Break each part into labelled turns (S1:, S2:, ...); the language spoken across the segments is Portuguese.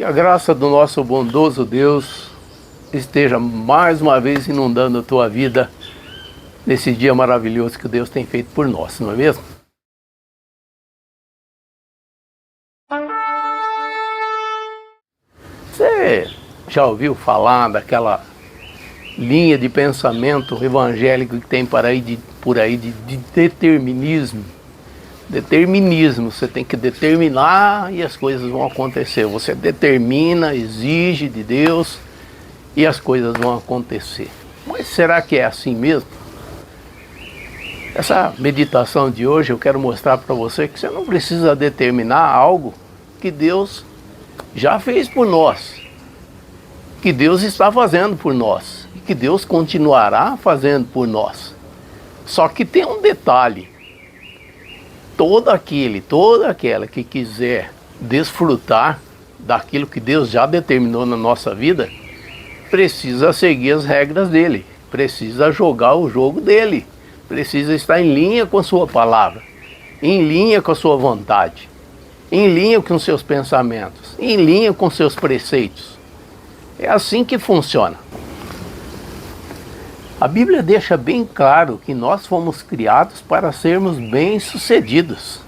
S1: Que a graça do nosso bondoso Deus esteja mais uma vez inundando a tua vida nesse dia maravilhoso que Deus tem feito por nós, não é mesmo? Você já ouviu falar daquela linha de pensamento evangélico que tem por aí de determinismo? Determinismo, você tem que determinar e as coisas vão acontecer. Você determina, exige de Deus e as coisas vão acontecer. Mas será que é assim mesmo? Essa meditação de hoje eu quero mostrar para você que você não precisa determinar algo que Deus já fez por nós, que Deus está fazendo por nós e que Deus continuará fazendo por nós. Só que tem um detalhe: toda aquela que quiser desfrutar daquilo que Deus já determinou na nossa vida, precisa seguir as regras dele, precisa jogar o jogo dele, precisa estar em linha com a sua palavra, em linha com a sua vontade, em linha com os seus pensamentos, em linha com os seus preceitos. É assim que funciona. A Bíblia deixa bem claro que nós fomos criados para sermos bem-sucedidos,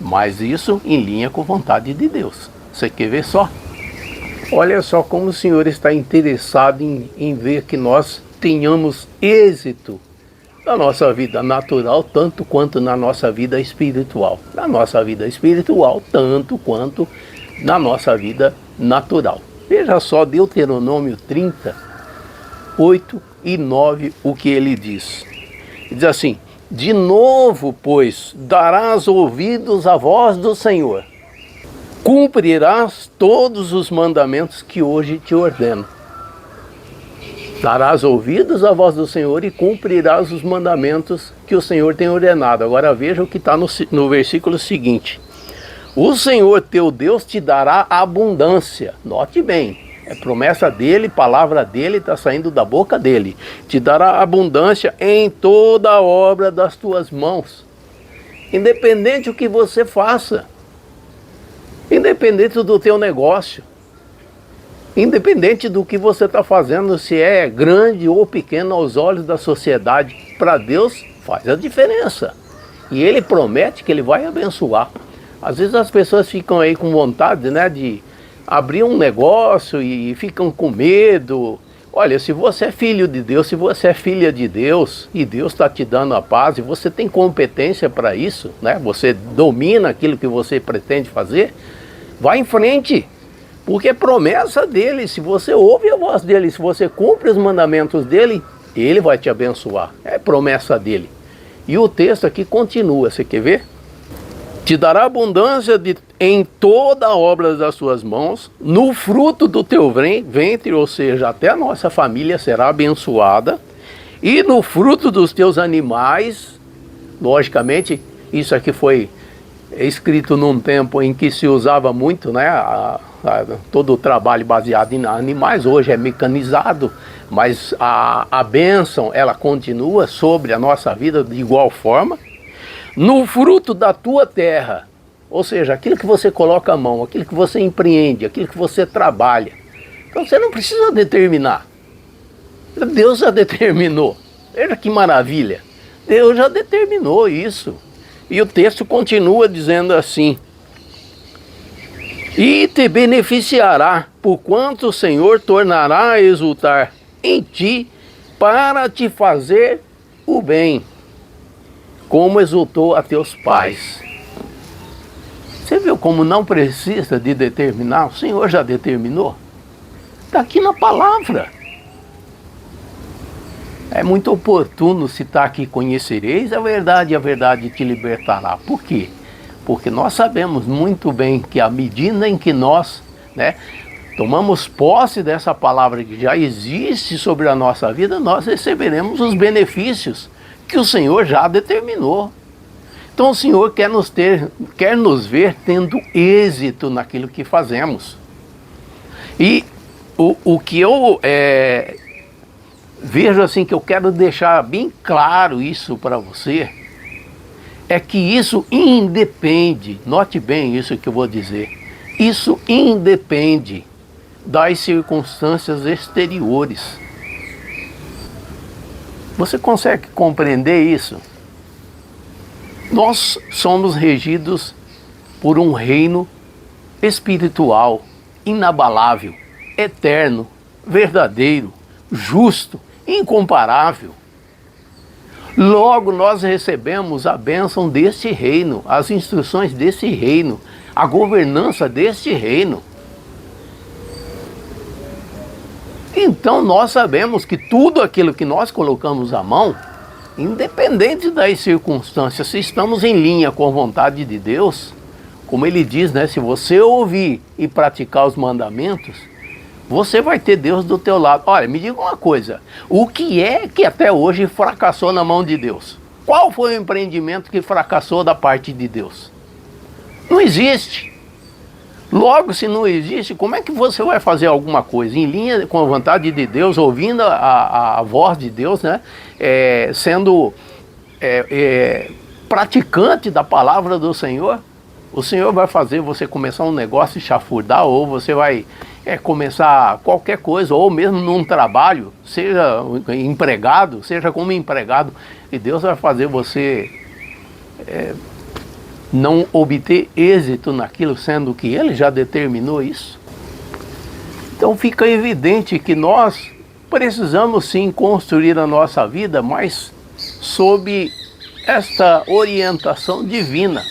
S1: mas isso em linha com a vontade de Deus. Você quer ver só? Olha só como o Senhor está interessado em ver que nós tenhamos êxito na nossa vida natural, tanto quanto na nossa vida espiritual. Na nossa vida espiritual, tanto quanto na nossa vida natural. Veja só Deuteronômio 30, 8 e 9, o que ele diz. Ele diz assim: de novo, pois, darás ouvidos à voz do Senhor, cumprirás todos os mandamentos que hoje te ordeno. Darás ouvidos à voz do Senhor e cumprirás os mandamentos que o Senhor tem ordenado. Agora veja o que está no versículo seguinte: o Senhor teu Deus te dará abundância. Note bem, é promessa dele, palavra dele, está saindo da boca dele. Te dará abundância em toda a obra das tuas mãos, independente do que você faça, independente do teu negócio, independente do que você está fazendo, se é grande ou pequeno aos olhos da sociedade, para Deus faz a diferença. E Ele promete que Ele vai abençoar. Às vezes as pessoas ficam aí com vontade, né, de abrir um negócio e ficam com medo. Olha, se você é filho de Deus, se você é filha de Deus e Deus está te dando a paz e você tem competência para isso, né? Você domina aquilo que você pretende fazer, vai em frente, porque é promessa dele. Se você ouve a voz dele, se você cumpre os mandamentos dele, ele vai te abençoar. É promessa dele. E o texto aqui continua, você quer ver? Te dará abundância em toda a obra das suas mãos, no fruto do teu ventre, ou seja, até a nossa família será abençoada, e no fruto dos teus animais. Logicamente, isso aqui foi escrito num tempo em que se usava muito, né, todo o trabalho baseado em animais. Hoje é mecanizado, mas a bênção, ela continua sobre a nossa vida de igual forma. No fruto da tua terra, ou seja, aquilo que você coloca a mão, aquilo que você empreende, aquilo que você trabalha. Então você não precisa determinar. Deus já determinou. Veja que maravilha. Deus já determinou isso. E o texto continua dizendo assim: e te beneficiará, porquanto o Senhor tornará a exultar em ti para te fazer o bem, como exultou a teus pais. Você viu como não precisa de determinar? O Senhor já determinou. Está aqui na palavra. É muito oportuno citar aqui: conhecereis a verdade e a verdade te libertará. Por quê? Porque nós sabemos muito bem que à medida em que nós, né, tomamos posse dessa palavra que já existe sobre a nossa vida, nós receberemos os benefícios que o Senhor já determinou. Então o Senhor quer nos ver tendo êxito naquilo que fazemos. E o que eu vejo assim, que eu quero deixar bem claro isso para você, é que isso independe, note bem isso que eu vou dizer, Isso independe das circunstâncias exteriores. Você consegue compreender isso? Nós somos regidos por um reino espiritual, inabalável, eterno, verdadeiro, justo, incomparável. Logo nós recebemos a bênção deste reino, as instruções desse reino, a governança deste reino. Então nós sabemos que tudo aquilo que nós colocamos à mão, independente das circunstâncias, se estamos em linha com a vontade de Deus, como ele diz, né? Se você ouvir e praticar os mandamentos, você vai ter Deus do teu lado. Olha, me diga uma coisa, o que é que até hoje fracassou na mão de Deus? Qual foi o empreendimento que fracassou da parte de Deus? Não existe. Logo, se não existe, como é que você vai fazer alguma coisa em linha com a vontade de Deus, ouvindo a voz de Deus, né? Sendo praticante da palavra do Senhor? O Senhor vai fazer você começar um negócio e chafurdar, ou você vai começar qualquer coisa, ou mesmo num trabalho, seja empregado, seja como empregado, e Deus vai fazer você não obter êxito naquilo, sendo que Ele já determinou isso. Então fica evidente que nós precisamos sim construir a nossa vida, mas sob esta orientação divina.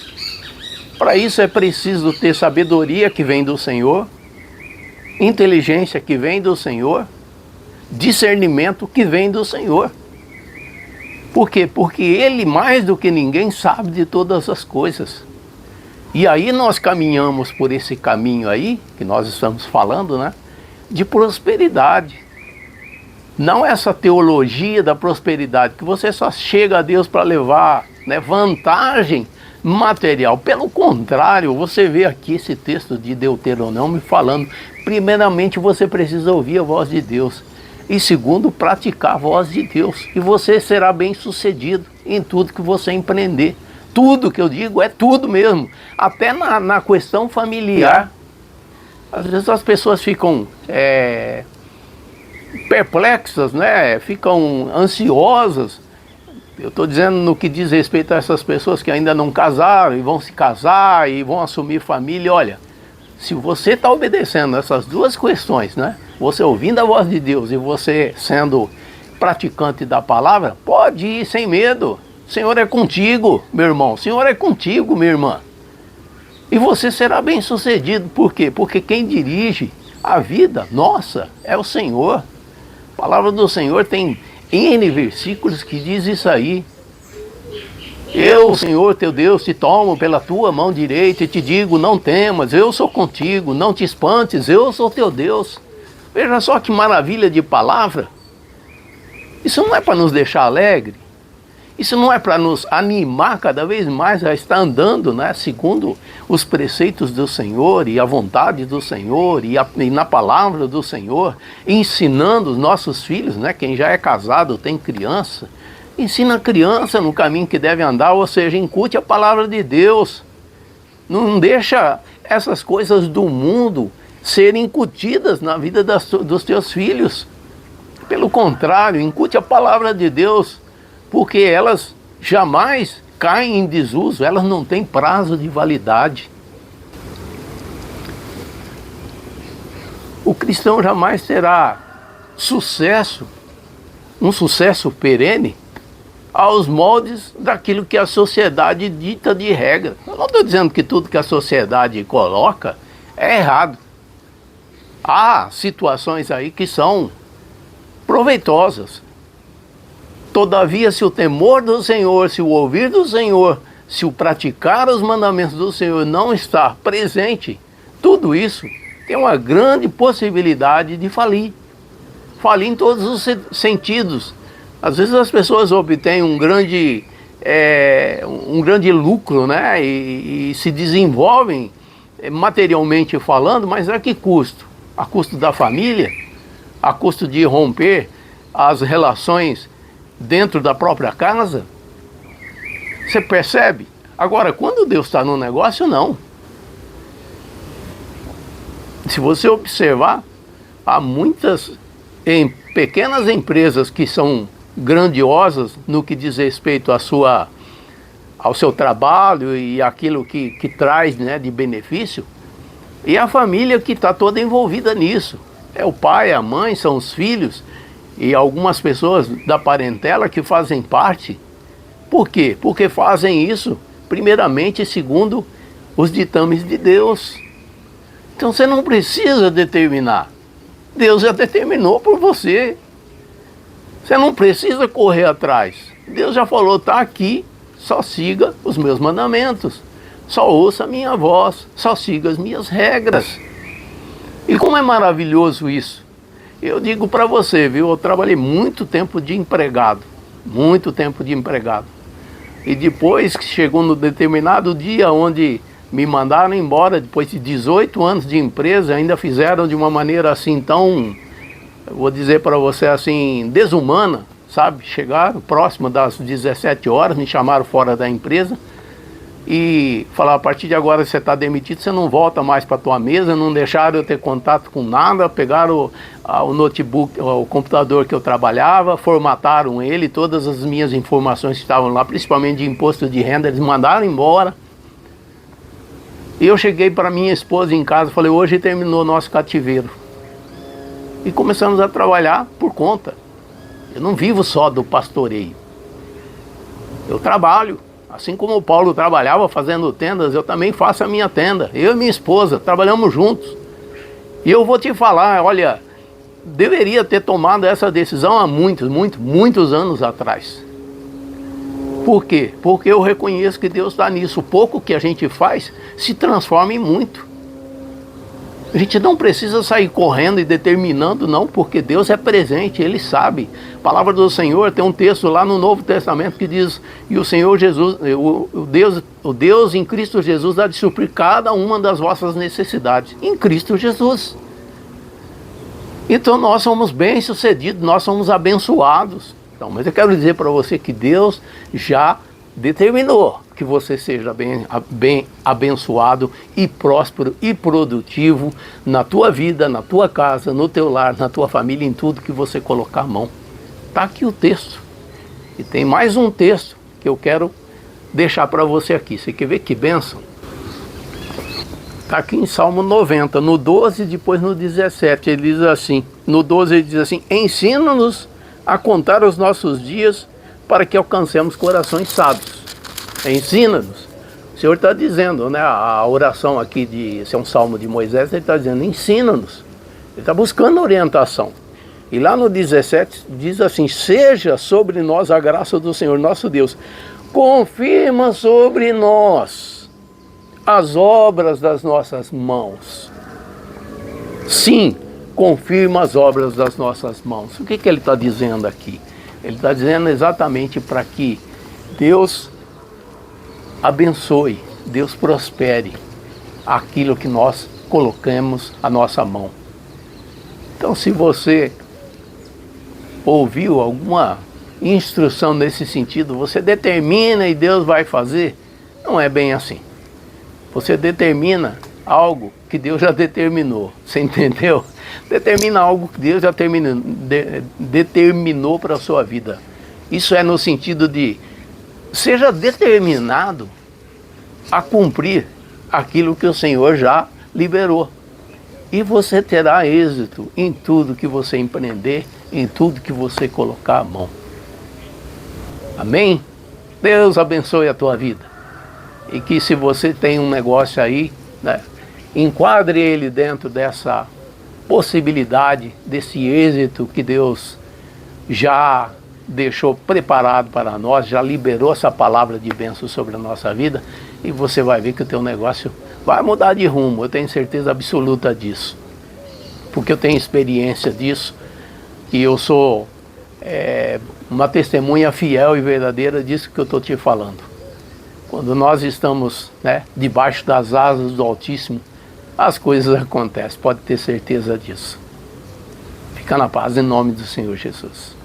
S1: Para isso é preciso ter sabedoria que vem do Senhor, inteligência que vem do Senhor, discernimento que vem do Senhor. Por quê? Porque Ele, mais do que ninguém, sabe de todas as coisas. E aí nós caminhamos por esse caminho aí, que nós estamos falando, né? De prosperidade. Não essa teologia da prosperidade, que você só chega a Deus para levar, né, vantagem material. Pelo contrário, você vê aqui esse texto de Deuteronômio falando, primeiramente você precisa ouvir a voz de Deus. E segundo, praticar a voz de Deus. E você será bem sucedido em tudo que você empreender. Tudo que eu digo é tudo mesmo. Até na questão familiar. Às vezes as pessoas ficam perplexas, né? Ficam ansiosas. Eu estou dizendo no que diz respeito a essas pessoas que ainda não casaram e vão se casar e vão assumir família. Olha, se você está obedecendo essas duas questões, né? Você ouvindo a voz de Deus e você sendo praticante da palavra, pode ir sem medo. O Senhor é contigo, meu irmão. O Senhor é contigo, minha irmã. E você será bem sucedido. Por quê? Porque quem dirige a vida nossa é o Senhor. A palavra do Senhor tem N versículos que diz isso aí. Eu, Senhor teu Deus, te tomo pela tua mão direita e te digo, não temas, eu sou contigo, não te espantes, eu sou teu Deus. Veja só que maravilha de palavra. Isso não é para nos deixar alegre. Isso não é para nos animar cada vez mais a estar andando, né, segundo os preceitos do Senhor e a vontade do Senhor e na palavra do Senhor, ensinando os nossos filhos, né, quem já é casado, tem criança, ensina a criança no caminho que deve andar, ou seja, incute a palavra de Deus. Não deixa essas coisas do mundo serem incutidas na vida dos teus filhos. Pelo contrário, incute a palavra de Deus, porque elas jamais caem em desuso, elas não têm prazo de validade. O cristão jamais terá sucesso, um sucesso perene, aos moldes daquilo que a sociedade dita de regra. Eu não estou dizendo que tudo que a sociedade coloca é errado. Há situações aí que são proveitosas. Todavia, se o temor do Senhor, se o ouvir do Senhor, se o praticar os mandamentos do Senhor não está presente, tudo isso tem uma grande possibilidade de falir. Falir em todos os sentidos. Às vezes as pessoas obtêm um grande lucro, né? E se desenvolvem materialmente falando, mas a que custo? A custo da família? A custo de romper as relações dentro da própria casa? Você percebe? Agora, quando Deus está no negócio, não. Se você observar, há muitas pequenas empresas que são grandiosas no que diz respeito ao seu trabalho e aquilo que traz, né, de benefício, e a família que está toda envolvida nisso. É o pai, a mãe, são os filhos e algumas pessoas da parentela que fazem parte. Por quê? Porque fazem isso, primeiramente, segundo os ditames de Deus. Então você não precisa determinar. Deus já determinou por você. Você não precisa correr atrás. Deus já falou, está aqui, só siga os meus mandamentos. Só ouça a minha voz, só siga as minhas regras. E como é maravilhoso isso. Eu digo para você, viu, eu trabalhei muito tempo de empregado. Muito tempo de empregado. E depois que chegou no determinado dia onde me mandaram embora, depois de 18 anos de empresa, ainda fizeram de uma maneira assim tão, eu vou dizer para você assim, desumana, sabe? Chegaram próximo das 17 horas, me chamaram fora da empresa e falaram, a partir de agora você está demitido, você não volta mais para a tua mesa, não deixaram eu ter contato com nada, pegaram o notebook, o computador que eu trabalhava, formataram ele, todas as minhas informações que estavam lá, principalmente de imposto de renda, eles mandaram embora. E eu cheguei para minha esposa em casa e falei, hoje terminou o nosso cativeiro. E começamos a trabalhar por conta. Eu não vivo só do pastoreio. Eu trabalho. Assim como o Paulo trabalhava fazendo tendas, eu também faço a minha tenda. Eu e minha esposa, trabalhamos juntos. E eu vou te falar, olha, deveria ter tomado essa decisão há muitos anos atrás. Por quê? Porque eu reconheço que Deus está nisso. O pouco que a gente faz se transforma em muito. A gente não precisa sair correndo e determinando, não, porque Deus é presente, Ele sabe. A palavra do Senhor, tem um texto lá no Novo Testamento que diz, e o Senhor Jesus, o Deus em Cristo Jesus há de suprir cada uma das vossas necessidades. Em Cristo Jesus. Então nós somos bem-sucedidos, nós somos abençoados. Então, mas eu quero dizer para você que Deus já determinou que você seja bem abençoado e próspero e produtivo na tua vida, na tua casa, no teu lar, na tua família, em tudo que você colocar a mão. Está aqui o texto. E tem mais um texto que eu quero deixar para você aqui. Você quer ver que bênção? Está aqui em Salmo 90, no 12 depois no 17. Ele diz assim, no 12 ele diz assim, ensina-nos a contar os nossos dias para que alcancemos corações sábios. Ensina-nos. O Senhor está dizendo, né, a oração aqui, esse é um salmo de Moisés, ele está dizendo, ensina-nos. Ele está buscando orientação. E lá no 17 diz assim, seja sobre nós a graça do Senhor nosso Deus. Confirma sobre nós as obras das nossas mãos. Sim, confirma as obras das nossas mãos. O que ele está dizendo aqui? Ele está dizendo exatamente para que Deus abençoe, Deus prospere aquilo que nós colocamos a nossa mão. Então, se você ouviu alguma instrução nesse sentido, você determina e Deus vai fazer, não é bem assim. Você determina algo que Deus já determinou, você entendeu? Determina algo que Deus já determinou para a sua vida. Isso é no sentido de, seja determinado a cumprir aquilo que o Senhor já liberou. E você terá êxito em tudo que você empreender, em tudo que você colocar a mão. Amém? Deus abençoe a tua vida. E que se você tem um negócio aí, né, enquadre ele dentro dessa possibilidade, desse êxito que Deus já deixou preparado para nós, já liberou essa palavra de bênção sobre a nossa vida, e você vai ver que o teu negócio vai mudar de rumo, eu tenho certeza absoluta disso, porque eu tenho experiência disso, e eu sou uma testemunha fiel e verdadeira disso que eu estou te falando. Quando nós estamos, né, debaixo das asas do Altíssimo, as coisas acontecem, pode ter certeza disso. Fica na paz em nome do Senhor Jesus.